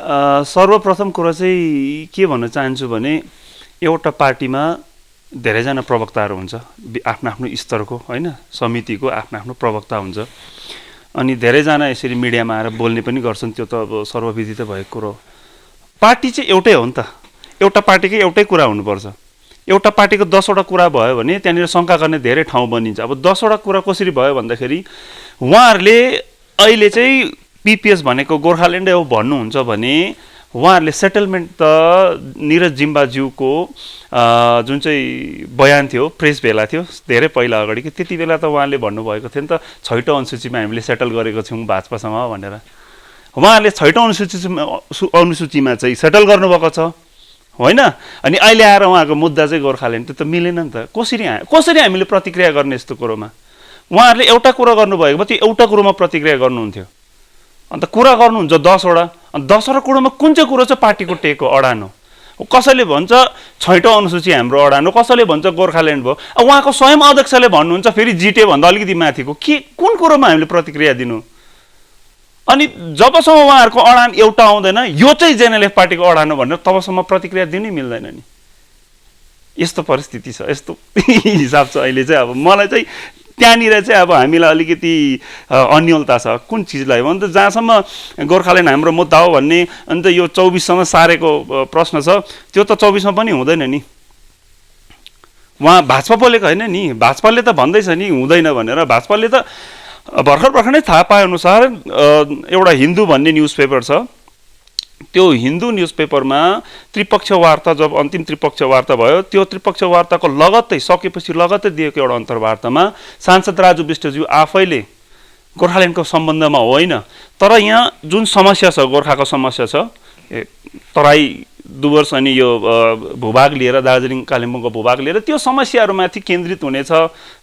सर्वप्रथम कुरा चाहिँ के भन्न चाहन्छु भने एउटा पार्टीमा धेरैजना प्रवक्ताहरू हुन्छ, आफ्नो आफ्नो स्तरको होइन, समितिको आफ्नो आफ्नो प्रवक्ता हुन्छ। अनि धेरैजना यसरी मिडियामा आएर बोल्ने पनि गर्छन्, त्यो त अब सर्वविदित भएको कुरो हो। पार्टी चाहिँ एउटै हो नि त, एउटा पार्टीकै एउटै कुरा हुनुपर्छ। एउटा पार्टीको 10वटा कुरा भयो भने त्यहाँनिर शङ्का गर्ने धेरै ठाउँ बनिन्छ। अब 10वटा कुरा कसरी भयो भन्दाखेरि उहाँहरूले अहिले चाहिँ पिपिएस भनेको गोर्खाल्यान्डै हो भन्नुहुन्छ भने उहाँहरूले सेटलमेन्ट त निरज जिम्बाज्यूको जुन चाहिँ बयान थियो, प्रेस भेला थियो धेरै पहिला अगाडि, कि त्यति बेला त उहाँले भन्नुभएको थियो नि त 6औं अनुसूचीमा हामीले सेटल गरेको छौँ भाजपासँग भनेर। उहाँहरूले 6औं अनुसूचीमा चाहिँ सेटल गर्नुभएको छ होइन। अनि अहिले आएर उहाँको मुद्दा चाहिँ गोर्खाल्यान्ड, त्यो त मिलेन नि त। कसरी हामीले प्रतिक्रिया गर्ने यस्तो कुरोमा? उहाँहरूले एउटा कुरा गर्नुभएको भए त्यो एउटा कुरोमा प्रतिक्रिया गर्नुहुन्थ्यो। अन्त कुरा गर्नुहुन्छ 10वटा, अनि 10वटा कुरोमा कुन चाहिँ कुरो चाहिँ पार्टीको टेको अडान हो? कसैले भन्छ 6औं अनुसूची हाम्रो अडान हो, कसैले भन्छ गोर्खाल्यान्ड भयो। उहाँको स्वयं अध्यक्षले भन्नुहुन्छ फेरि जिटे भन्दा अलिकति माथिको, के कुन कुरोमा हामीले प्रतिक्रिया दिनु? अनि जबसम्म उहाँहरूको अडान एउटा आउँदैन यो चाहिँ जेएनएलएफ पार्टीको अडान हो भनेर तबसम्म प्रतिक्रिया दिनै मिल्दैन नि। यस्तो परिस्थिति छ, यस्तो हिसाब छ अहिले चाहिँ। अब मलाई चाहिँ त्यहाँनिर चाहिँ अब हामीलाई अलिकति अन्यलता छ कुन चिजलाई भन्दा जहाँसम्म गोर्खाल्यान्ड हाम्रो मुद्दा हो भन्ने। अन्त यो 24सम्म सारेको प्रश्न छ, त्यो त 24मा पनि हुँदैन नि। उहाँ भाजपा बोलेको होइन नि, भाजपाले त भन्दैछ नि हुँदैन भनेर। भाजपाले त भर्खर नै थाहा पाए अनुसार एउटा हिन्दू भन्ने न्युज पेपर छ, त्यो हिन्दू न्युज पेपरमा त्रिपक्षीय वार्ता, जब अन्तिम त्रिपक्षीय वार्ता भयो, त्यो त्रिपक्षीय वार्ताको लगत्तै सकेपछि लगत्तै दिएको एउटा अन्तर्वार्तामा सांसद राजु विष्टज्यू आफैले गोर्खाल्यान्डको सम्बन्धमा होइन तर यहाँ जुन समस्या छ, गोर्खाको समस्या छ, तराई डुवर्स अनि यो भूभाग लिएर दार्जिलिङ कालिम्पोङको भूभाग लिएर त्यो समस्याहरूमाथि केन्द्रित हुनेछ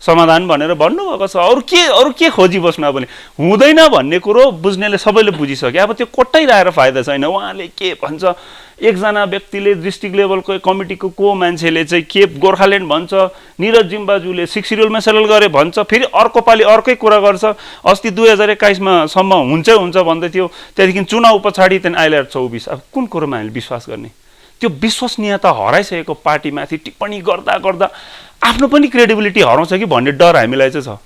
समाधान भनेर भन्नुभएको छ। अरू के खोजी बस्नु? अब हुँदैन भन्ने कुरो बुझ्नेले सबैले बुझिसके। अब त्यो कोट्टाइरहेर फाइदा छैन। उहाँले के भन्छ, एकजना व्यक्तिले डिस्ट्रिक्ट लेभलको कमिटीको को मान्छेले चाहिँ के गोर्खाल्यान्ड भन्छ, निरज जिम्बाज्यूले 6 सिड्युलमा सेटल गरे भन्छ, फेरि अर्को पालि अर्कै कुरा गर्छ। अस्ति 2021मा सम्म हुन्छ भन्दै थियो, त्यहाँदेखि चुनाव पछाडि त्यहाँदेखि अहिले 24। अब कुन कुरोमा हामीले विश्वास गर्ने? त्यो विश्वसनीयता हराइसकेको पार्टीमाथि टिप्पणी गर्दा गर्दा आफ्नो पनि क्रेडिबिलिटी हराउँछ कि भन्ने डर हामीलाई चाहिँ छ।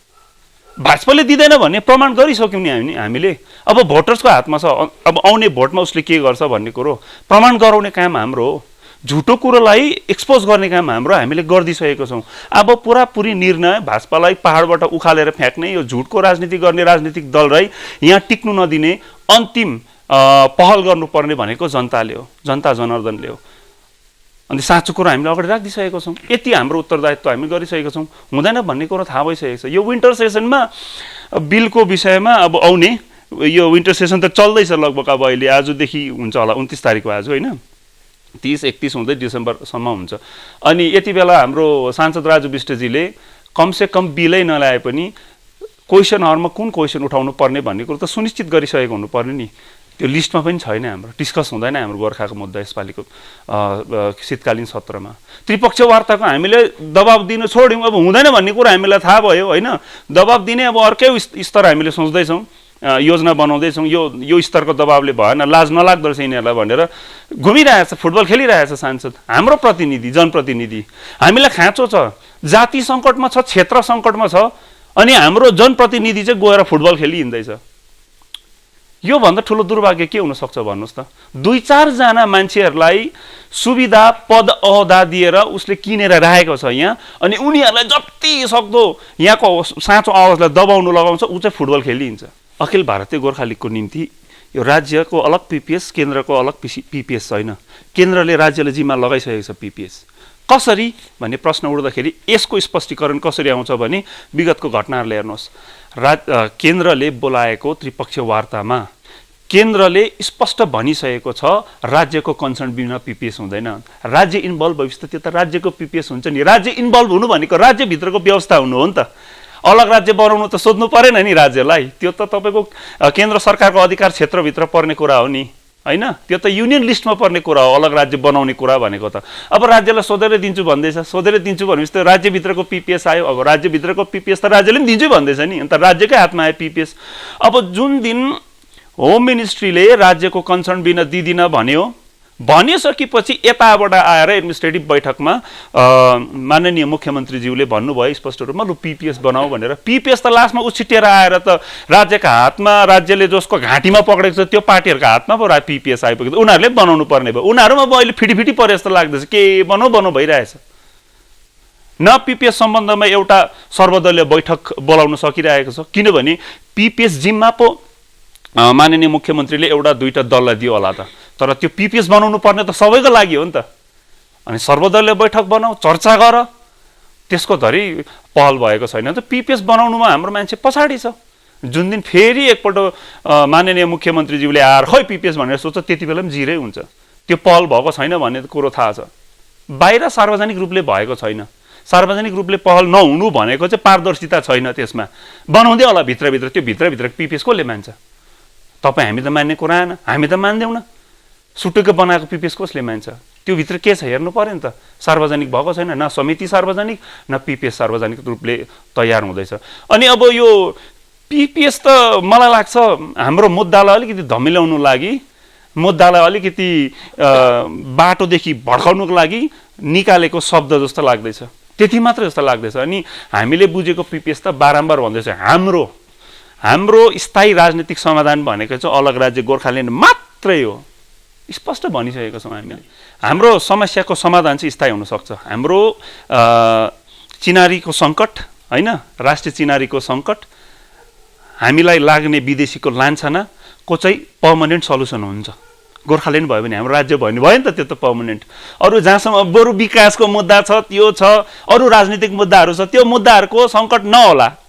भाजपाले दिँदैन भन्ने प्रमाण गरिसक्यौँ नि हामीले। अब भोटर्सको हातमा छ, अब आउने भोटमा उसले के गर्छ भन्ने कुरो प्रमाण गराउने काम हाम्रो हो। झुटो कुरोलाई एक्सपोज गर्ने काम हाम्रो हामीले गरिदिइसकेको छौँ। अब पुरापुरी निर्णय भाजपालाई पहाडबाट उखालेर फ्याँक्ने, यो झुटको राजनीति गर्ने राजनीतिक दललाई यहाँ टिक्नु नदिने अन्तिम पहल गर्नुपर्ने भनेको जनताले हो, जनता जनार्दनले हो। अनि साँचो कुरो हामीले अगाडि राखिदिइसकेको छौँ। यति हाम्रो उत्तरदायित्व हामी गरिसकेको छौँ। हुँदैन भन्ने कुरो थाहा भइसकेको छ। यो विन्टर सेसनमा बिलको विषयमा अब आउने यो विन्टर सेसन त चल्दैछ लगभग। अब अहिले आजदेखि हुन्छ होला, 29 तारिकको आज होइन, 30-31 हुँदै डिसेम्बरसम्म हुन्छ। अनि यति बेला हाम्रो सांसद राजु विष्टजीले कमसेकम बिलै नल्याए पनि क्वेसनहरूमा कुन क्वेसन उठाउनु पर्ने भन्ने कुरो त सुनिश्चित गरिसकेको हुनुपर्ने नि। त्यो लिस्टमा पनि छैन, हाम्रो डिस्कस हुँदैन हाम्रो गोर्खाको मुद्दा यसपालिको शीतकालीन सत्रमा। त्रिपक्षीय वार्ताको हामीले दबाब दिन छोड्यौँ। अब हुँदैन भन्ने कुरा हामीलाई थाहा भयो होइन, दबाब दिने अब अर्कै स्तर हामीले सोच्दैछौँ, योजना बनाउँदैछौँ। यो स्तरको दबाबले भएन, लाज नलाग्दो रहेछ यिनीहरूलाई भनेर घुमिरहेछ, फुटबल खेलिरहेछ सांसद, हाम्रो प्रतिनिधि, जनप्रतिनिधि। हामीलाई खाँचो छ, जाति सङ्कटमा छ, क्षेत्र सङ्कटमा छ, अनि हाम्रो जनप्रतिनिधि चाहिँ गएर फुटबल खेलि हिँड्दैछ। योभन्दा ठुलो दुर्भाग्य के हुनसक्छ भन्नुहोस् त? 2-4 जना मान्छेहरूलाई सुविधा पद अहदा दिएर उसले किनेर राखेको छ यहाँ, अनि उनीहरूलाई जति सक्दो यहाँको साँचो आवाजलाई दबाउनु लगाउँछ, ऊ चाहिँ फुटबल खेलिन्छ। अखिल भारतीय गोर्खा लिगको निम्ति यो राज्यको अलग पिपिएस, केन्द्रको अलग पिपिएस छैन। केन्द्रले राज्यले जिम्मा लगाइसकेको छ पिपिएस। कसरी भन्ने प्रश्न उठ्दाखेरि यसको स्पष्टीकरण कसरी आउँछ भने विगतको घटनाहरूले हेर्नुहोस्। केन्द्रले बोलाएको त्रिपक्षीय वार्तामा केन्द्रले स्पष्ट भनिसकेको छ राज्यको कन्सर्न बिना पिपिएस हुँदैन। राज्य इन्भल्भ भएपछि त्यो त राज्यको पिपिएस हुन्छ नि। राज्य इन्भल्भ हुनु भनेको राज्यभित्रको व्यवस्था हुनु हो नि त। अलग राज्य बनाउनु त सोध्नु परेन नि राज्यलाई, त्यो त तपाईँको केन्द्र सरकारको अधिकार क्षेत्रभित्र पर्ने कुरा हो नि होइन। त्यो त युनियन लिस्टमा पर्ने कुरा हो अलग राज्य बनाउने कुरा भनेको त। अब राज्यलाई सोधेर दिन्छु भन्दैछ, सोधेर दिन्छु भनेपछि त राज्यभित्रको पिपिएस आयो। अब राज्यभित्रको पिपिएस त राज्यले पनि दिन्छु भन्दैछ नि, अन्त राज्यकै हातमा आयो पिपिएस। अब जुन दिन होम मिनिस्ट्रीले राज्यको कन्सर्न बिना दिदिन भन्यो, भनिसकेपछि यताबाट आएर एडमिनिस्ट्रेटिभ बैठकमा माननीय मुख्यमन्त्रीज्यूले भन्नुभयो स्पष्ट रूपमा, लु पिपिएस बनाऊ भनेर। पिपिएस त लास्टमा उछिटेर आएर त राज्यका हातमा, राज्यले जसको घाँटीमा पक्रेको छ त्यो पार्टीहरूका हातमा पो पिपिएस आइपुग्यो, उनीहरूले बनाउनु पर्ने भयो। उनीहरूमा अब अहिले फिटी परे जस्तो लाग्दैछ, के बनाऊ भइरहेछ। न पिपिएस सम्बन्धमा एउटा सर्वदलीय बैठक बोलाउन सकिरहेको छ, किनभने पिपिएस जिम्मा पो माननीय मुख्यमन्त्रीले एउटा दुईटा दललाई दियो होला त, तर त्यो पिपिएस बनाउनु पर्ने त सबैको लागि हो नि त। अनि सर्वदलीय बैठक बनाऊ, चर्चा गर, त्यसको धरि पहल भएको छैन। त पिपिएस बनाउनुमा हाम्रो मान्छे पछाडि छ। जुन दिन फेरि एकपल्ट माननीय मुख्यमन्त्रीज्यूले आएर खै पिपिएस भनेर सोच्छ, त्यति बेला पनि जिरै हुन्छ। त्यो पहल भएको छैन भन्ने कुरो थाहा छ। बाहिर सार्वजनिक रूपले भएको छैन। सार्वजनिक रूपले पहल नहुनु भनेको चाहिँ पारदर्शिता छैन त्यसमा। बनाउँदै होला भित्रभित्र, त्यो भित्रभित्र पिपिएस कसले मान्छ? तपाईँ हामी त मान्ने कुरा आएन, हामी त मान्दैनौँ। सुटुक्कै बनाएको पिपिएस कसले मान्छ? त्यो भित्र के छ हेर्नु पर्यो नि त। सार्वजनिक भएको छैन, न समिति सार्वजनिक, न पिपिएस सार्वजनिक रूपले तयार हुँदैछ। अनि अब यो पिपिएस त मलाई लाग्छ हाम्रो मुद्दालाई अलिकति धमिल्याउनु लागि, मुद्दालाई अलिकति बाटोदेखि भड्काउनुको लागि निकालेको शब्द जस्तो लाग्दैछ, त्यति मात्र जस्तो लाग्दैछ। अनि हामीले बुझेको पिपिएस त बारम्बार भन्दैछ हाम्रो स्थायी राजनीतिक समाधान भनेको चाहिँ अलग राज्य गोर्खाल्यान्ड मात्रै हो। स्पष्ट भनिसकेको छौँ हामीले। हाम्रो समस्याको समाधान चाहिँ स्थायी हुनसक्छ। हाम्रो चिनारीको सङ्कट होइन, राष्ट्रिय चिनारीको सङ्कट, हामीलाई लाग्ने विदेशीको लान्छनाको चाहिँ पर्मनेन्ट सल्युसन हुन्छ। गोर्खाल्यान्ड भयो भने, हाम्रो राज्य भयो नि त त्यो त पर्मनेन्ट। अरू जहाँसम्म बरु विकासको मुद्दा छ, त्यो छ, अरू राजनीतिक मुद्दाहरू छ, त्यो मुद्दाहरूको सङ्कट नहोला,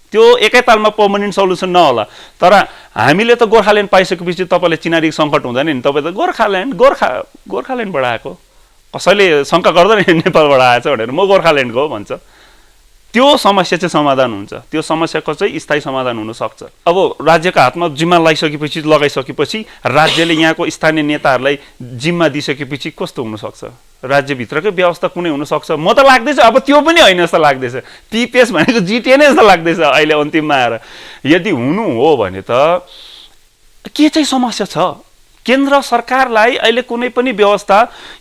त्यो एकैतालमा पर्मनेन्ट सल्युसन नहोला। तर हामीले त गोर्खाल्यान्ड पाइसकेपछि तपाईँले चिनारीको सङ्कट हुँदैन नि, तपाईँ त गोर्खाल्यान्डबाट आएको, कसैले शङ्का गर्दैन नेपालबाट आएछ भनेर, म गोर्खाल्यान्डको हो भन्छ। त्यो समस्या चाहिँ समाधान हुन्छ, त्यो समस्याको चाहिँ स्थायी समाधान हुनसक्छ। अब राज्यका हातमा जिम्मा लगाइसकेपछि राज्यले यहाँको स्थानीय नेताहरूलाई जिम्मा दिइसकेपछि कस्तो हुनसक्छ? राज्यभित्रकै व्यवस्था कुनै हुनसक्छ? म त लाग्दैछ अब त्यो पनि होइन जस्तो लाग्दैछ। पिपिएस भनेको जिटिए नै जस्तो लाग्दैछ अहिले अन्तिममा आएर। यदि हुनु हो भने त के चाहिँ समस्या छ? केन्द्र सरकारलाई अहिले कुनै पनि व्यवस्था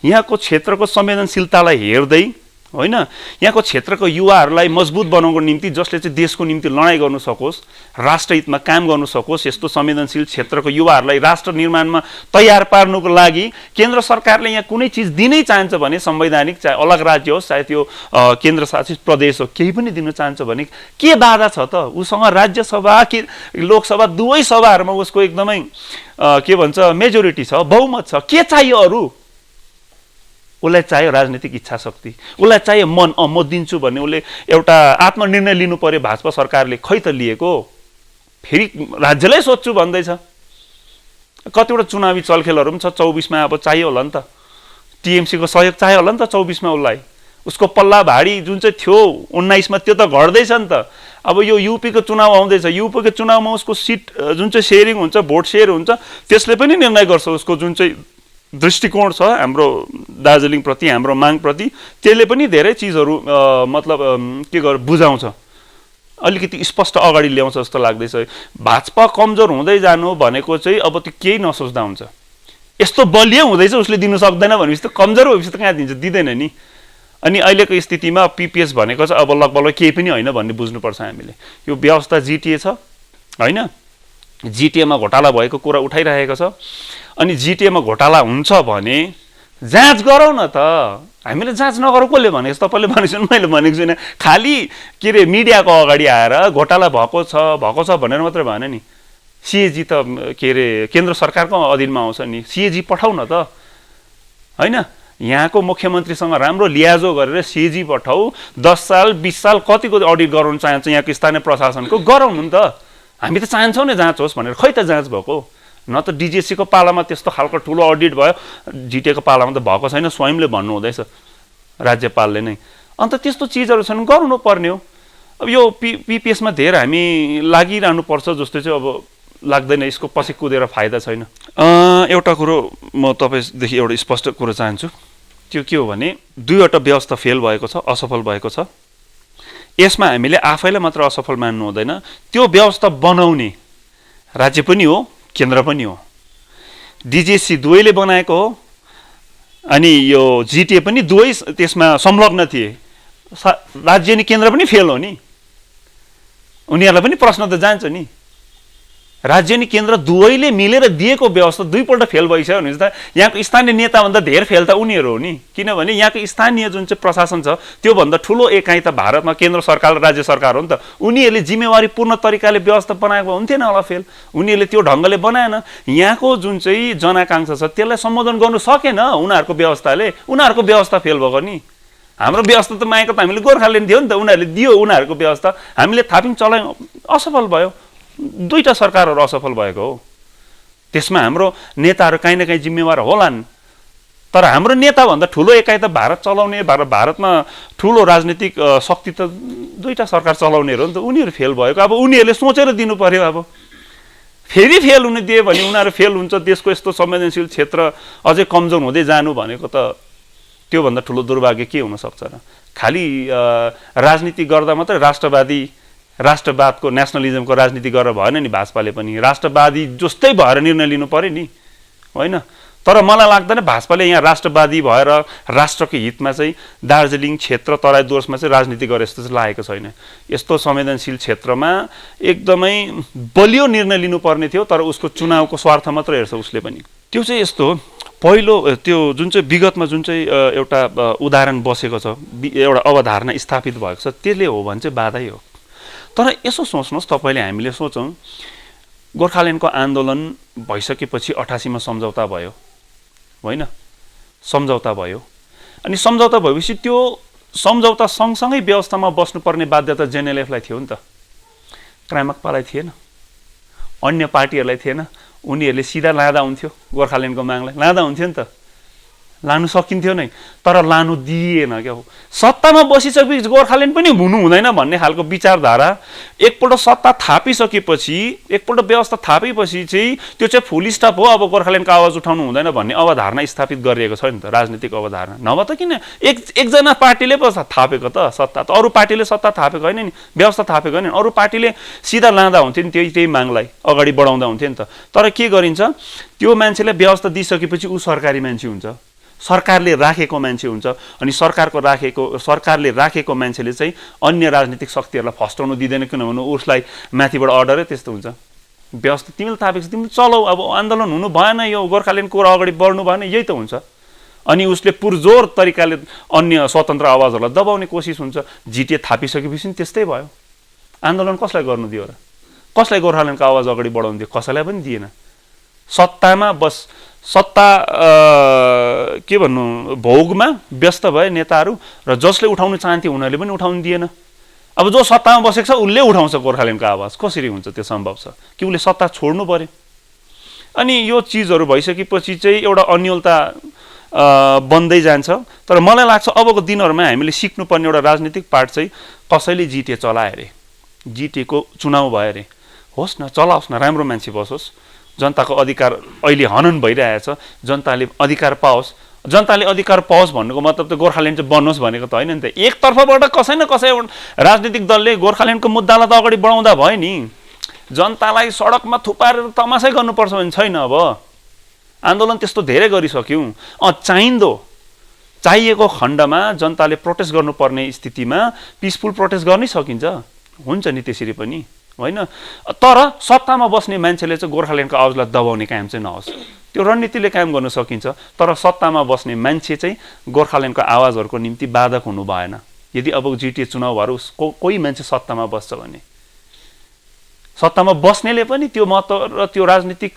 यहाँको क्षेत्रको संवेदनशीलतालाई हेर्दै होइन, यहाँको क्षेत्रको युवाहरूलाई मजबुत बनाउनको निम्ति, जसले चाहिँ देशको निम्ति लडाइँ गर्नु सकोस्, राष्ट्रहितमा काम गर्नु सकोस्, यस्तो संवेदनशील क्षेत्रको युवाहरूलाई राष्ट्र निर्माणमा तयार पार्नुको लागि केन्द्र सरकारले यहाँ कुनै चिज दिनै चाहन्छ भने, संवैधानिक चाहे अलग राज्य होस् चाहे त्यो केन्द्रशासित प्रदेश हो, केही पनि दिन चाहन्छ भने के बाधा छ त? उसँग राज्यसभा कि लोकसभा दुवै सभाहरूमा उसको एकदमै के भन्छ मेजोरिटी छ, बहुमत छ, के चाहियो अरू? उसलाई चाहियो राजनीतिक इच्छा शक्ति, उसलाई चाहियो मन, म दिन्छु भन्ने उसले एउटा आत्मनिर्णय लिनु पर्यो। भाजपा सरकारले खै त लिएको, फेरि राज्यलाई सोध्छु भन्दैछ। कतिवटा चुनावी चलखेलहरू पनि छ 24मा, अब चाहियो होला नि त, टिएमसीको सहयोग चाहियो होला नि त 24मा उसलाई। उसको पल्ला भाडी जुन चाहिँ थियो 19मा त्यो त घट्दैछ नि त। अब यो युपीको चुनाव आउँदैछ, युपीको चुनावमा उसको सिट जुन चाहिँ सेयरिङ हुन्छ, भोट सेयर हुन्छ, त्यसले पनि निर्णय गर्छ उसको जुन चाहिँ दृष्टिकोण छ हाम्रो दार्जिलिङप्रति, हाम्रो मागप्रति, त्यसले पनि धेरै चिजहरू मतलब के गर बुझाउँछ, अलिकति स्पष्ट अगाडि ल्याउँछ जस्तो लाग्दैछ। भाजपा कमजोर हुँदै जानु भनेको चाहिँ अब त्यो केही नसोच्दा हुन्छ। यस्तो बलियो हुँदैछ उसले दिनु सक्दैन भनेपछि त कमजोर भएपछि त कहाँ दिन्छ, दिँदैन नि। अनि अहिलेको स्थितिमा पिपिएस भनेको चाहिँ अब लगभग केही पनि होइन भन्ने बुझ्नुपर्छ हामीले। यो व्यवस्था जिटिए छ होइन, जिटिएमा घोटाला भएको कुरा उठाइरहेको छ। अनि जिटिएमा घोटाला हुन्छ भने जाँच गरौँ न त। हामीले जाँच नगरौँ कसले भनेको छ? तपाईँले भनेको छैन, मैले भनेको छुइनँ। खालि के अरे मिडियाको अगाडि आएर घोटाला भएको छ भनेर मात्रै भएन नि। सिएजी त के अरे केन्द्र सरकारको अधीनमा आउँछ नि, सिएजी पठाउ न त होइन। यहाँको मुख्यमन्त्रीसँग राम्रो लियाजो गरेर सिएजी पठाऊ, 10 साल 20 साल कतिको अडिट गराउन चाहन्छ यहाँको स्थानीय प्रशासनको, गराउनु नि त। हामी त चाहन्छौँ नि जाँच होस् भनेर, खै त जाँच भएको? न त डिजिएससीको पालामा त्यस्तो खालको ठुलो अडिट भयो, जिटिएको पालामा त भएको छैन, स्वयंले भन्नु हुँदैछ राज्यपालले नै। अन्त त्यस्तो चिजहरू छन्, गर्नु पर्ने हो। अब यो पिपिएसमा धेरै हामी लागिरहनु पर्छ जस्तो चाहिँ अब लाग्दैन, यसको पछि कुदेर फाइदा छैन। एउटा कुरो म तपाईँदेखि एउटा स्पष्ट कुरो चाहन्छु, त्यो के हो भने दुईवटा व्यवस्था फेल भएको छ, असफल भएको छ। यसमा हामीले आफैलाई मात्र असफल मान्नु हुँदैन, त्यो व्यवस्था बनाउने राज्य पनि हो, केन्द्र पनि हो, डिजिएचसी दुवैले बनाएको हो, अनि यो जिटिए पनि दुवै त्यसमा संलग्न थिए। राज्य नि केन्द्र पनि फेल हो नि, उनीहरूलाई पनि प्रश्न त जान्छ नि। राज्य नि केन्द्र दुवैले मिलेर दिएको व्यवस्था दुईपल्ट फेल भइसक्यो भने त यहाँको स्थानीय नेताभन्दा धेर फेल त उनीहरू हो नि। किनभने यहाँको स्थानीय जुन चाहिँ प्रशासन छ त्योभन्दा ठुलो एकाइ त भारतमा केन्द्र सरकार र राज्य सरकार हो नि त। उनीहरूले जिम्मेवारी पूर्ण तरिकाले व्यवस्था बनाएको हुन्थेन होला फेल, उनीहरूले त्यो ढङ्गले बनाएन। यहाँको जुन चाहिँ जनआकाङ्क्षा छ त्यसलाई सम्बोधन गर्नु सकेन उनीहरूको व्यवस्थाले, उनीहरूको व्यवस्था फेल भएको नि। हाम्रो व्यवस्था त मागेको त हामीले गोर्खाल्यान्ड दियो नि त, उनीहरूले दियो उनीहरूको व्यवस्था, हामीले थापिङ चलायौँ, असफल भयो। दुईटा सरकारहरू असफल भएको हो। त्यसमा हाम्रो नेताहरू काहीँ न काहीँ जिम्मेवार होलान्, तर हाम्रो नेताभन्दा ठुलो एकाइ त भारत चलाउने, भारतमा ठुलो राजनीतिक शक्ति त दुईटा सरकार चलाउनेहरू हो नि त। उनीहरू फेल भएको, अब उनीहरूले सोचेर दिनु पर्यो। अब फेरि फेल हुन दिए भने उनीहरू फेल हुन्छ, देशको यस्तो संवेदनशील क्षेत्र अझै कमजोर हुँदै जानु भनेको त त्योभन्दा ठुलो दुर्भाग्य के हुनसक्छ र। खालि राजनीति गर्दा मात्रै राष्ट्रवादको नेसनलिजमको राजनीति गरेर भएन नि। भाजपाले पनि राष्ट्रवादी जस्तै भएर निर्णय लिनु पर्यो नि, होइन? तर मलाई लाग्दैन भाजपाले यहाँ राष्ट्रवादी भएर राष्ट्रको हितमा चाहिँ दार्जिलिङ क्षेत्र तराई डुवर्समा चाहिँ राजनीति गरे जस्तो चाहिँ लागेको छैन। यस्तो संवेदनशील क्षेत्रमा एकदमै बलियो निर्णय लिनुपर्ने थियो, तर उसको चुनावको स्वार्थ मात्र हेर्छ उसले पनि। त्यो चाहिँ यस्तो पहिलो त्यो जुन चाहिँ विगतमा जुन चाहिँ एउटा उदाहरण बसेको छ, एउटा अवधारणा स्थापित भएको छ, त्यसले हो भने चाहिँ बाधै हो। तर यसो सोच्नुहोस्, तपाईँले हामीले सोचौँ गोर्खाल्यान्डको आन्दोलन भइसकेपछि 88 मा सम्झौता भयो, होइन? सम्झौता भयो, अनि सम्झौता भएपछि त्यो सम्झौता सँगसँगै व्यवस्थामा बस्नुपर्ने बाध्यता जेएनएलएफलाई थियो नि त, क्रामाक्पालाई थिएन, अन्य पार्टीहरूलाई थिएन। उनीहरूले सिधा लाँदा हुन्थ्यो गोर्खाल्यान्डको मागलाई, लाँदा हुन्थ्यो नि त, लानु सकिन्थ्यो नै, तर लानु दिएन क्या हो। सत्तामा बसिसकेपछि गोर्खाल्यान्ड पनि हुनु हुँदैन भन्ने खालको विचारधारा एकपल्ट सत्ता थापिसकेपछि, एकपल्ट व्यवस्था थापेपछि चाहिँ त्यो चाहिँ फुल स्टप हो, अब गोर्खाल्यान्डको आवाज उठाउनु हुँदैन भन्ने अवधारणा स्थापित गरिएको छ नि त, राजनीतिक अवधारणा। नभए त किन एकजना पार्टीले पो थापेको त सत्ता, त अरू पार्टीले सत्ता थापेको होइन नि, व्यवस्था थापेको होइन नि। अरू पार्टीले सिधा लाँदा हुन्थ्यो नि, त्यही मागलाई अगाडि बढाउँदा हुन्थ्यो नि त। तर के गरिन्छ, त्यो मान्छेलाई व्यवस्था दिइसकेपछि ऊ सरकारी मान्छे हुन्छ, सरकारले राखेको मान्छे हुन्छ, अनि सरकारले राखेको मान्छेले चाहिँ अन्य राजनीतिक शक्तिहरूलाई फस्टाउनु दिँदैन, किनभने उसलाई माथिबाट अर्डरै त्यस्तो हुन्छ। व्यवस्था तिमीले थापेको तिमीले चलाऊ, अब आन्दोलन हुनु भएन, यो गोर्खाल्यान्डको अगाडि बढ्नु भएन, यही त हुन्छ। अनि उसले पुरजोर तरिकाले अन्य स्वतन्त्र आवाजहरूलाई दबाउने कोसिस हुन्छ। जिटिए थापिसकेपछि त्यस्तै भयो। आन्दोलन कसलाई गर्नु दियो र? कसलाई गोर्खाल्यान्डको आवाज अगाडि बढाउनु दियो? कसैलाई पनि दिएन। सत्तामा सत्ता के भन्नु भोगमा व्यस्त भए नेताहरू, र जसले उठाउन चाहन्थे उनीहरूले पनि उठाउन दिएन। अब जो सत्तामा बसेको छ उसले उठाउँछ गोर्खाल्यान्डको आवाज, कसरी हुन्छ? त्यो सम्भव छ कि उसले सत्ता छोड्नु पर्यो। अनि यो चिजहरू भइसकेपछि चाहिँ एउटा अन्योलता बन्दै जान्छ। तर मलाई लाग्छ अबको दिनहरूमा हामीले सिक्नुपर्ने एउटा राजनीतिक पार्ट चाहिँ कसैले जिटिए चलाए अरे, जिटिएको चुनाव भयो अरे, होस् न, चलाओस् न, राम्रो मान्छे बसोस्, जनताको अधिकार अहिले हनन भइरहेछ, जनताले अधिकार पाओस्। जनताले अधिकार पाओस् भन्नुको मतलब त गोर्खाल्यान्ड चाहिँ बन्नुहोस् भनेको त होइन नि त। एकतर्फबाट कसै न कसै राजनीतिक दलले गोर्खाल्यान्डको मुद्दालाई त अगाडि बढाउँदा भयो नि। जनतालाई सडकमा थुपारेर तमासै गर्नुपर्छ भने छैन। अब आन्दोलन त्यस्तो धेरै गरिसक्यौँ। चाहिएको खण्डमा जनताले प्रोटेस्ट गर्नुपर्ने स्थितिमा पिसफुल प्रोटेस्ट गर्नै सकिन्छ, हुन्छ नि त्यसरी पनि, होइन? तर सत्तामा बस्ने मान्छेले चाहिँ गोर्खाल्यान्डको आवाजलाई दबाउने काम चाहिँ नहोस्। त्यो रणनीतिले काम गर्न सकिन्छ, तर सत्तामा बस्ने मान्छे चाहिँ गोर्खाल्यान्डको आवाजहरूको निम्ति बाधक हुनु भएन। यदि अब जिटिए चुनाव भएर कोही मान्छे सत्तामा बस्छ भने सत्तामा बस्नेले पनि त्यो महत्त्व र त्यो राजनीतिक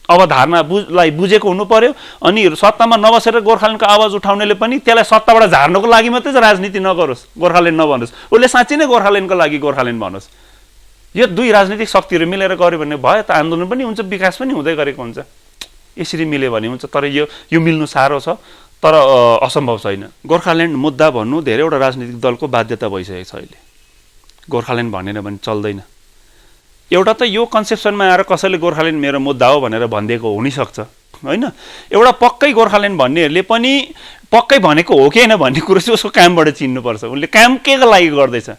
अवधारणालाई बुझेको हुनु पर्यो। अनि सत्तामा नबसेर गोर्खाल्यान्डको आवाज उठाउनेले पनि त्यसलाई सत्ताबाट झार्नको लागि मात्रै चाहिँ राजनीति नगरोस्, गोर्खाल्यान्ड नभनोस्, उसले साँच्चै नै गोर्खाल्यान्डको लागि गोर्खाल्यान्ड भनोस्। यो दुई राजनीतिक शक्तिहरू मिलेर गऱ्यो भने भयो त, आन्दोलन पनि हुन्छ, विकास पनि हुँदै गरेको हुन्छ। यसरी मिल्यो भने हुन्छ, तर यो मिल्नु साह्रो छ, तर असम्भव छैन। गोर्खाल्यान्ड मुद्दा भन्नु धेरैवटा राजनीतिक दलको बाध्यता भइसकेको छ अहिले। गोर्खाल्यान्ड भनेर भने चल्दैन। एउटा त यो कन्सेप्सनमा आएर कसैले गोर्खाल्यान्ड मेरो मुद्दा हो भनेर भनिदिएको हुनसक्छ, होइन? एउटा पक्कै गोर्खाल्यान्ड भन्नेहरूले पनि पक्कै भनेको हो कि होइन भन्ने कुरो चाहिँ उसको कामबाट चिन्नुपर्छ। उसले काम के को लागि गर्दैछ,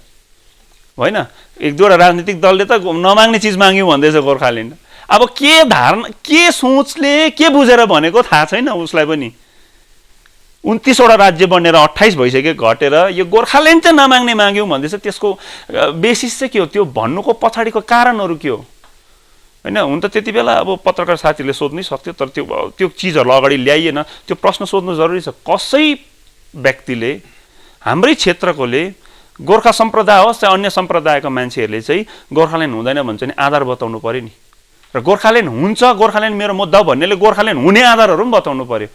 होइन। एक दुईवटा राजनीतिक दलले त नमाग्ने चिज माग्यो भन्दैछ गोर्खाल्यान्ड। अब के धारणा, के सोचले, के बुझेर भनेको थाहा छैन उसलाई पनि। 29वटा राज्य बनेर 28 भइसक्यो घटेर, यो गोर्खाल्यान्ड चाहिँ नमाग्ने माग्यौँ भन्दैछ। त्यसको बेसिस चाहिँ के हो, त्यो भन्नुको पछाडिको कारणहरू के हो होइन। हुन त त्यति बेला अब पत्रकार साथीले सोध्नै सक्थ्यो, तर त्यो चिजहरूलाई अगाडि ल्याइएन। त्यो प्रश्न सोध्नु जरुरी छ। कसै व्यक्तिले, हाम्रै क्षेत्रकोले, गोर्खा सम्प्रदाय होस् चाहे अन्य सम्प्रदायका मान्छेहरूले चाहिँ गोर्खाल्यान्ड हुँदैन भन्छ भने आधार बताउनु पर्यो नि। र गोर्खाल्यान्ड हुन्छ, गोर्खाल्यान्ड मेरो मुद्दा हो भन्नेले गोर्खाल्यान्ड हुने आधारहरू पनि बताउनु पर्यो।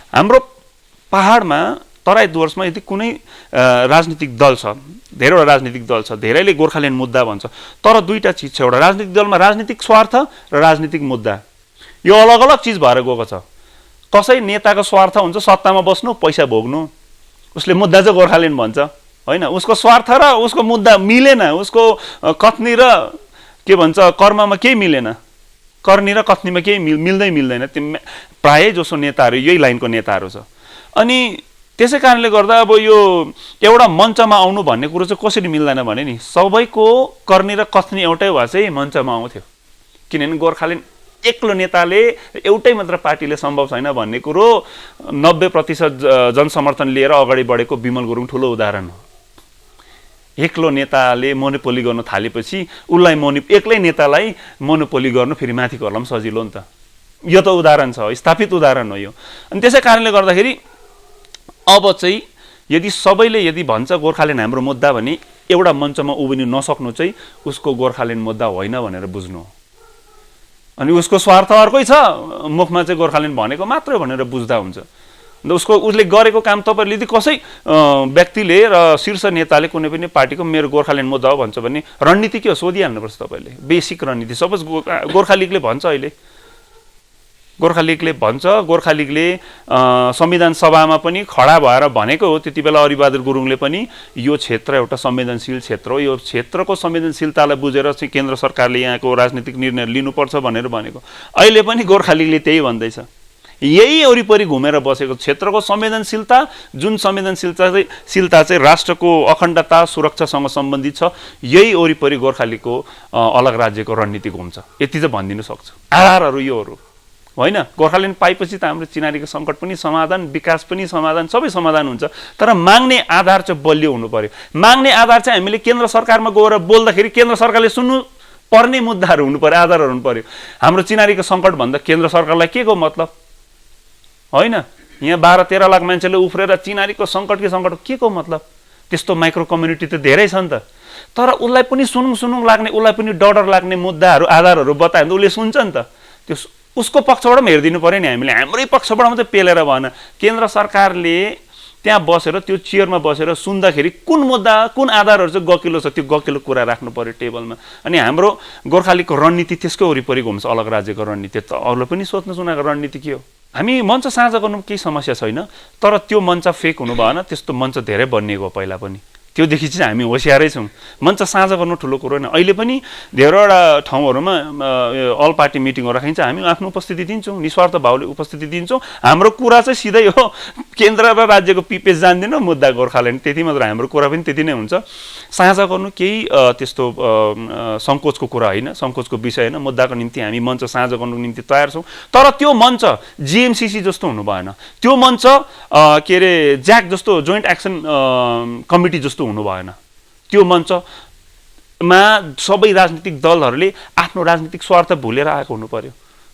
हाम्रो पहाडमा, तराई डुवर्समा यदि कुनै राजनीतिक दल छ, धेरैवटा राजनीतिक दल छ, धेरैले गोर्खाल्यान्ड मुद्दा भन्छ, तर दुईटा चिज छ। एउटा राजनीतिक दलमा राजनीतिक स्वार्थ र राजनीतिक मुद्दा, यो अलग अलग चिज भएर गएको छ। कसै नेताको स्वार्थ हुन्छ सत्तामा बस्नु, पैसा भोग्नु, उसले मुद्दा चाहिँ गोर्खाल्यान्ड भन्छ होइन। उसको स्वार्थ र उसको मुद्दा मिलेन, उसको कथनी र के भन्छ कर्ममा केही मिलेन, करनी र कथनीमा केही मिल्दैन। त्यो प्रायै जसो नेताहरू यही लाइनको नेताहरू छ। अनि त्यसै कारणले गर्दा अब यो एउटा मञ्चमा आउनु भन्ने कुरो चाहिँ कसरी मिल्दैन भने नि, सबैको करनी र कथनी एउटै भए चाहिँ मञ्चमा आउँथ्यो। किनभने गोर्खाल्यान्ड एक्लो नेताले, एउटै मात्र पार्टीले सम्भव छैन भन्ने कुरो 90% जनसमर्थन लिएर अगाडि बढेको विमल गुरुङ ठुलो उदाहरण हो। एक्लो नेताले मोनोपोली गर्न थालेपछि उसलाई एक्लै नेतालाई मोनोपोली गर्नु फेरि माथिकोहरूलाई पनि सजिलो नि त। यो त उदाहरण छ, स्थापित उदाहरण हो यो। अनि त्यसै कारणले गर्दाखेरि अब चाहिँ यदि सबैले यदि भन्छ गोर्खाल्यान्ड हाम्रो मुद्दा भने एउटा मञ्चमा उभिनु नसक्नु चाहिँ उसको गोर्खाल्यान्ड मुद्दा होइन भनेर बुझ्नु हो। अनि उसको स्वार्थ अर्कै छ, मुखमा चाहिँ गोर्खाल्यान्ड भनेको मात्रै भनेर बुझ्दा हुन्छ। उसले गरेको काम तपाईँहरूले यदि कसै व्यक्तिले र शीर्ष नेताले कुनै पनि पार्टीको मेरो गोर्खाल्यान्ड मुद्दा हो भन्छ भने रणनीति के हो सोधिहाल्नुपर्छ तपाईँले। बेसिक रणनीति सपोज गोर्खा लिगले भन्छ, अहिले गोर्खा लिगले भन्छ, गोर्खा लिगले संविधान सभामा पनि खडा भएर भनेको हो त्यति बेला हरिबहादुर गुरुङले पनि, यो क्षेत्र एउटा संवेदनशील क्षेत्र हो, यो क्षेत्रको संवेदनशीलतालाई बुझेर चाहिँ केन्द्र सरकारले यहाँको राजनीतिक निर्णय लिनुपर्छ भनेर भनेको। अहिले पनि गोर्खा लिगले त्यही भन्दैछ। यही वरिपरि घुमेर बसेको क्षेत्रको संवेदनशीलता, जुन संवेदनशीलता चाहिँ राष्ट्रको अखण्डता सुरक्षासँग सम्बन्धित छ, यही वरिपरि गोर्खा लिगको अलग राज्यको रणनीति घुम्छ। यति चाहिँ भनिदिनु सक्छु। आधारहरू योहरू होइन। गोर्खाल्यान्ड पाएपछि त हाम्रो चिनारीको सङ्कट पनि समाधान, विकास पनि समाधान, सबै समाधान हुन्छ। तर माग्ने आधार चाहिँ बलियो हुनु पर्यो। माग्ने आधार चाहिँ हामीले केन्द्र सरकारमा गएर बोल्दाखेरि केन्द्र सरकारले सुन्नु पर्ने मुद्दाहरू हुनु पर्यो, आधारहरू हुनु पर्यो। हाम्रो चिनारीको सङ्कट भन्दा केन्द्र सरकारलाई के को मतलब होइन। यहाँ 12-13 लाख मान्छेले उफ्रेर चिनारीको सङ्कट के को मतलब। त्यस्तो माइक्रो कम्युनिटी त धेरै छ नि त। तर उसलाई पनि सुनुङ लाग्ने, उसलाई पनि डर लाग्ने मुद्दाहरू, आधारहरू बतायो भने उसले सुन्छ नि त। त्यो उसको पक्षबाट पनि हेरिदिनु पर्यो नि हामीले। हाम्रै पक्षबाट मात्रै पेलेर भएन। केन्द्र सरकारले त्यहाँ बसेर, त्यो चेयरमा बसेर सुन्दाखेरि कुन मुद्दा, कुन आधारहरू चाहिँ गकिलो छ, त्यो गकिलो कुरा राख्नु पर्यो टेबलमा। अनि हाम्रो गोर्खा लिगको रणनीति त्यसकै वरिपरि घुम्छ, अलग राज्यको रणनीति। त अरूलाई पनि सोच्नु सुनाएको रणनीति के हो। हामी मञ्च साझा गर्नु केही समस्या छैन, तर त्यो मञ्च फेक हुनु भएन। त्यस्तो मञ्च धेरै बनिएको पहिला पनि, त्योदेखि चाहिँ हामी होसियारै छौँ। मञ्च साझा गर्नु ठुलो कुरो होइन। अहिले पनि धेरैवटा ठाउँहरूमा अल पार्टी मिटिङहरू राखिन्छ, हामी आफ्नो उपस्थिति दिन्छौँ, निस्वार्थ भावले उपस्थिति दिन्छौँ। हाम्रो कुरा चाहिँ सिधै हो, केन्द्र र राज्यको पिपेज जान्दैन, मुद्दा गोर्खाल्यान्ड, त्यति मात्र। हाम्रो कुरा पनि त्यति नै हुन्छ। साझा गर्नु केही त्यस्तो सङ्कोचको कुरा होइन, सङ्कोचको विषय होइन। मुद्दाको निम्ति हामी मञ्च साझा गर्नुको निम्ति तयार छौँ। तर त्यो मञ्च जिएमसिसी जस्तो हुनु भएन। त्यो मञ्च के अरे ज्याक जस्तो, जोइन्ट एक्सन कमिटी जस्तो हुनु भएन। त्यो मञ्चमा सबै राजनीतिक दलहरूले आफ्नो राजनीतिक स्वार्थ भुलेर आएको हुनु पर्यो।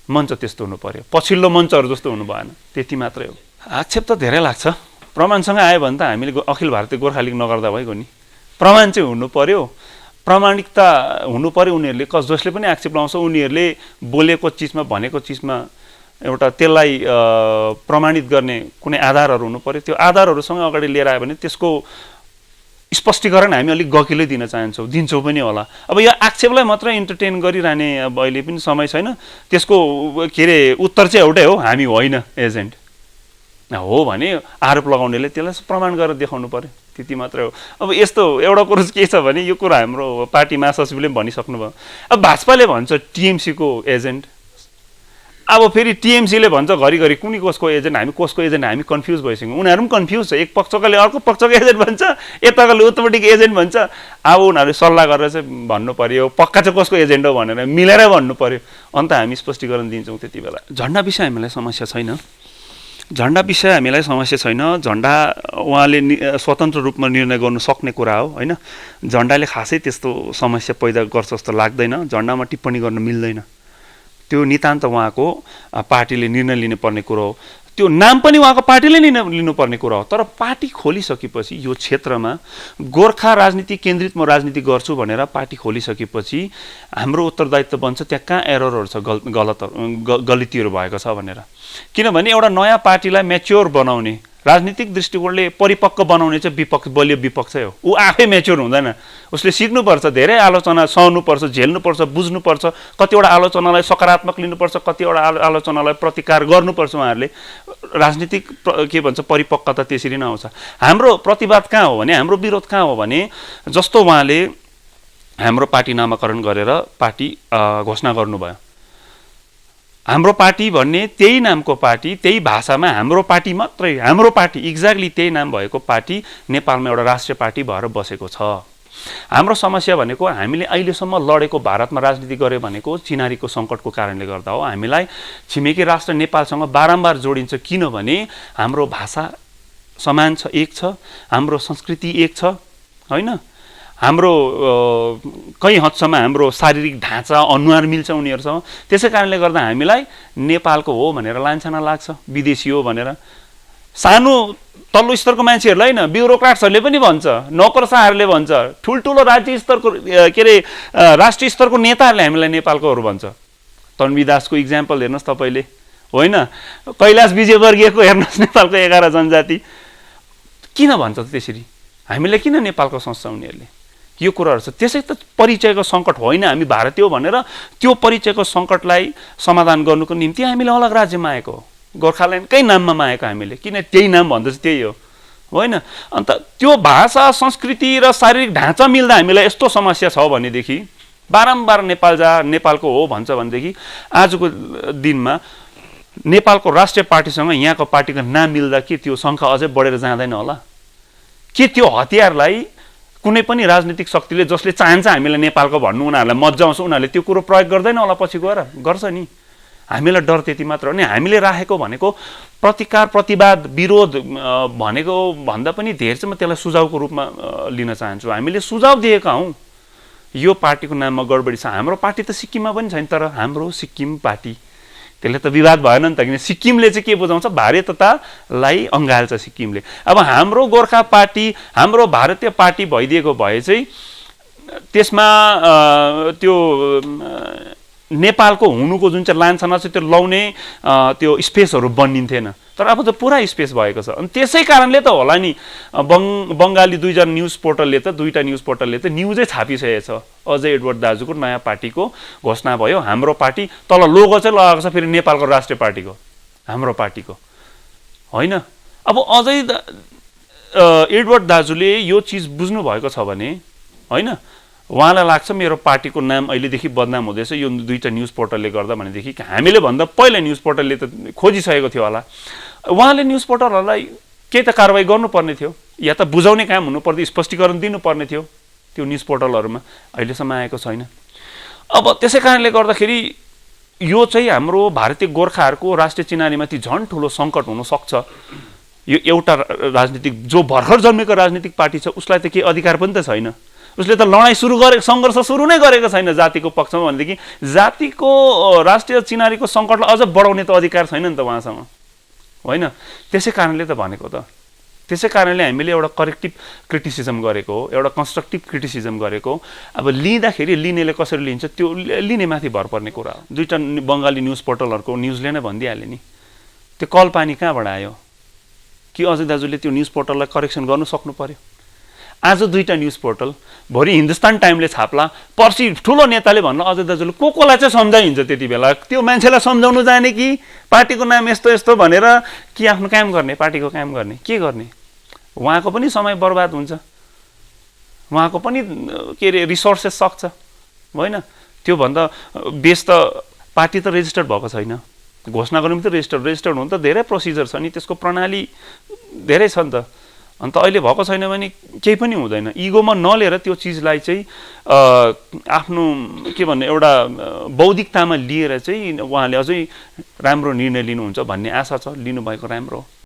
मञ्च त्यस्तो हुनु पर्यो, पछिल्लो मञ्चहरू जस्तो हुनु भएन। त्यति मात्रै हो। आक्षेप त धेरै लाग्छ। प्रमाणसँग आयो भने त हामीले अखिल भारतीय गोर्खा लिग नगर्दा भइगयो नि। प्रमाण चाहिँ हुनु पर्यो, प्रामाणिकता हुनु पर्यो। उनीहरूले जसले पनि आक्षेप लाउँछ उनीहरूले बोलेको चिजमा, भनेको चिजमा एउटा त्यसलाई प्रमाणित गर्ने कुनै आधारहरू हुनु पर्यो। त्यो आधारहरूसँग अगाडि लिएर आयो भने त्यसको स्पष्टीकरण हामी अलिक गकिलै दिन चाहन्छौँ, दिन्छौँ पनि होला। अब यो आक्षेपलाई मात्र इन्टरटेन गरिरहने अब अहिले पनि समय छैन। त्यसको के अरे उत्तर चाहिँ एउटै हो, हामी होइन एजेन्ट हो भने आरोप लगाउनेले त्यसलाई प्रमाण गरेर देखाउनु पर्यो, त्यति मात्रै हो। अब यस्तो एउटा कुरो के छ भने यो कुरा हाम्रो पार्टी महासचिवले पनि भनिसक्नुभयो। अब भाजपाले भन्छ टिएमसीको एजेन्ट, अब फेरि टिएमसीले भन्छ घरिघरि कुनै कसको एजेन्ट हामी कसको एजेन्ट हामी कन्फ्युज भइसक्यौँ उनीहरू पनि कन्फ्युज छ एक पक्षकाले अर्को पक्षको एजेन्ट भन्छ यताकाले उतापट्टिको एजेन्ट भन्छ अब उनीहरू सल्लाह गरेर चाहिँ भन्नु पर्यो पक्का चाहिँ कसको एजेन्ट हो भनेर मिलेर भन्नु पर्यो अन्त हामी स्पष्टीकरण दिन्छौँ त्यति बेला झन्डा विषय हामीलाई समस्या छैन झन्डा विषय हामीलाई समस्या छैन झन्डा उहाँले स्वतन्त्र रूपमा निर्णय गर्नु सक्ने कुरा हो होइन झन्डाले खासै त्यस्तो समस्या पैदा गर्छ जस्तो लाग्दैन झन्डामा टिप्पणी गर्न मिल्दैन त्यो नितान्त उहाँको पार्टीले निर्णय लिनुपर्ने कुरो हो त्यो नाम पनि उहाँको पार्टीले लिनुपर्ने कुरा हो तर पार्टी खोलिसकेपछि यो क्षेत्रमा गोर्खा राजनीति केन्द्रित म राजनीति गर्छु भनेर पार्टी खोलिसकेपछि हाम्रो उत्तरदायित्व बन्छ त्यहाँ कहाँ एररहरू छ गल्तीहरू भएको छ भनेर किनभने एउटा नयाँ पार्टीलाई म्याच्योर बनाउने राजनीतिक दृष्टिकोणले परिपक्व बनाउने चाहिँ बलियो विपक्षै हो ऊ आफै म्याच्योर हुँदैन उसले सिक्नुपर्छ धेरै आलोचना सहनुपर्छ झेल्नुपर्छ बुझ्नुपर्छ कतिवटा आलोचनालाई सकारात्मक लिनुपर्छ कतिवटा आलोचनालाई प्रतिकार गर्नुपर्छ उहाँहरूले राजनीतिक के भन्छ परिपक्वता त्यसरी नै आउँछ हाम्रो प्रतिवाद कहाँ हो भने हाम्रो विरोध कहाँ हो भने जस्तो उहाँले हाम्रो पार्टी नामाकरण गरेर पार्टी घोषणा गर्नुभयो हाम्रो पार्टी भन्ने त्यही नामको पार्टी त्यही भाषामा हाम्रो पार्टी मात्रै हाम्रो पार्टी एक्ज्याक्टली त्यही नाम भएको पार्टी नेपालमा एउटा राष्ट्रिय पार्टी भएर बसेको छ हाम्रो समस्या भनेको हामीले अहिलेसम्म लडेको भारतमा राजनीति गर्यो भनेको चिनारीको सङ्कटको कारणले गर्दा हो हामीलाई छिमेकी राष्ट्र नेपालसँग बारम्बार जोडिन्छ किनभने हाम्रो भाषा समान छ एक छ हाम्रो संस्कृति एक छ होइन हाम्रो कहीँ हदसम्म हाम्रो शारीरिक ढाँचा अनुहार मिल्छ उनीहरूसँग त्यसै कारणले गर्दा हामीलाई नेपालको हो भनेर लान्छना लाग्छ विदेशी हो भनेर सानो तल्लो स्तरको मान्छेहरूलाई होइन ब्युरोक्राट्सहरूले पनि भन्छ नौकरशाहहरूले भन्छ ठुल्ठुलो राज्य स्तरको के अरे राष्ट्रिय स्तरको नेताहरूले हामीलाई नेपालकोहरू भन्छ तन्वीदासको इक्जाम्पल हेर्नुहोस् तपाईँले होइन कैलाश विजयवर्गीयको हेर्नुहोस् नेपालको 11 जनजाति किन भन्छ त्यसरी हामीले किन नेपालको सोच्छ उनीहरूले यो कुराहरू छ त्यसै त परिचयको सङ्कट होइन हामी भारतीय हो भनेर त्यो परिचयको सङ्कटलाई समाधान गर्नुको निम्ति हामीले अलग राज्यमा आएको हो गोर्खाल्यान्डकै नाममा मागेको हामीले किन त्यही नाम भन्दैछ त्यही हो होइन अन्त त्यो भाषा संस्कृति र शारीरिक ढाँचा मिल्दा हामीलाई यस्तो समस्या छ भनेदेखि बारम्बार नेपाल जा नेपालको हो भन्छ भनेदेखि आजको दिनमा नेपालको राष्ट्रिय पार्टीसँग यहाँको पार्टीको नाम मिल्दा के त्यो सङ्ख्या अझै बढेर जाँदैन होला के त्यो हतियारलाई कुनै पनि राजनीतिक शक्तिले जसले चाहन्छ हामीलाई नेपालको भन्नु उनीहरूलाई मज्जाउँछ उनीहरूले त्यो कुरो प्रयोग गर्दैन होला पछि गएर गर्छ नि हामीलाई डर त्यति मात्र हो नि हामीले राखेको भनेको प्रतिकार प्रतिवाद विरोध भनेको भन्दा पनि धेरै चाहिँ म त्यसलाई सुझावको रूपमा लिन चाहन्छु हामीले सुझाव दिएका हौँ यो पार्टीको नाममा गडबडी छ हाम्रो पार्टी त सिक्किममा पनि छैन तर हाम्रो सिक्किम पार्टी त्यसले त विवाद भएन नि त किन सिक्किमले चाहिँ के बुझाउँछ भारतीयतालाई अँगाल्छ सिक्किमले अब हाम्रो गोर्खा पार्टी हाम्रो भारतीय पार्टी भइदिएको भए चाहिँ त्यसमा त्यो नेपालको हुनुको जुन चाहिँ लान्छना छ त्यो लाउने त्यो स्पेसहरू बनिन्थेन तर अब त पुरा स्पेस भएको छ अनि त्यसै कारणले त होला नि बङ्गाली दुईटा न्युज पोर्टलले त न्युजै छापिसकेको छ अजय एडवर्ड दाजुको नयाँ पार्टीको घोषणा भयो हाम्रो पार्टी तल लोगो चाहिँ लगाएको छ फेरि नेपालको राष्ट्रिय पार्टीको हाम्रो पार्टीको होइन अब अजय एडवर्ड दाजुले यो चिज बुझ्नु भएको छ भने होइन उहाँलाई लाग्छ मेरो पार्टीको नाम अहिलेदेखि बदनाम हुँदैछ यो दुईटा न्युज पोर्टलले गर्दा भनेदेखि हामीले भन्दा पहिला न्युज पोर्टलले त खोजिसकेको थियो होला उहाँले न्युज पोर्टलहरूलाई केही त कारवाही गर्नुपर्ने थियो या त बुझाउने काम हुनुपर्थ्यो स्पष्टीकरण दिनुपर्ने थियो त्यो न्युज पोर्टलहरूमा अहिलेसम्म आएको छैन अब त्यसै कारणले गर्दाखेरि यो चाहिँ हाम्रो भारतीय गोर्खाहरूको राष्ट्रिय चिनारीमाथि झन् ठुलो सङ्कट हुन सक्छ यो एउटा राजनीतिक जो भर्खर जन्मेको राजनीतिक पार्टी छ उसलाई त केही अधिकार पनि त छैन उसले त लडाइँ सुरु गरेको सङ्घर्ष सुरु नै गरेको छैन जातिको पक्षमा भनेदेखि जातिको राष्ट्रिय चिनारीको सङ्कटलाई अझ बढाउने त अधिकार छैन नि त उहाँसँग होइन त्यसै कारणले त भनेको त त्यसै कारणले हामीले एउटा करेक्टिभ क्रिटिसिजम गरेको हो एउटा कन्स्ट्रक्टिभ क्रिटिसिजम गरेको अब लिँदाखेरि लिनेले कसरी लिन्छ त्यो लिने माथि भर पर्ने कुरा हो दुईटा बङ्गाली न्युज पोर्टलहरूको न्युजले नै भनिदिइहाल्यो नि त्यो कल पानी कहाँबाट आयो कि अजय दाजुले त्यो न्युज पोर्टललाई करेक्सन गर्नु सक्नु पर्यो आज दुईटा न्युज पोर्टल भोलि हिन्दुस्तान टाइमले छाप्ला पर्सि ठुलो नेताले भन्नु अजय दाजुले कोलाई चाहिँ सम्झाइन्छ त्यति बेला त्यो मान्छेलाई सम्झाउनु जाने कि पार्टीको नाम यस्तो यस्तो भनेर कि आफ्नो काम गर्ने पार्टीको काम गर्ने के गर्ने उहाँको पनि समय बर्बाद हुन्छ उहाँको पनि के अरे रिसोर्सेस सक्छ होइन त्योभन्दा बेस त पार्टी त रेजिस्टर्ड भएको छैन घोषणा गर्नु त रेजिस्टर्ड हुनु त धेरै प्रोसिजर छ नि, त्यसको प्रणाली धेरै छ नि त। अन्त अहिले भएको छैन भने केही पनि हुँदैन। इगोमा नलिएर त्यो चिजलाई चाहिँ आफ्नो के भन्ने एउटा बौद्धिकतामा लिएर चाहिँ उहाँले अझै राम्रो निर्णय लिनुहुन्छ भन्ने आशा छ। लिनुभएको राम्रो।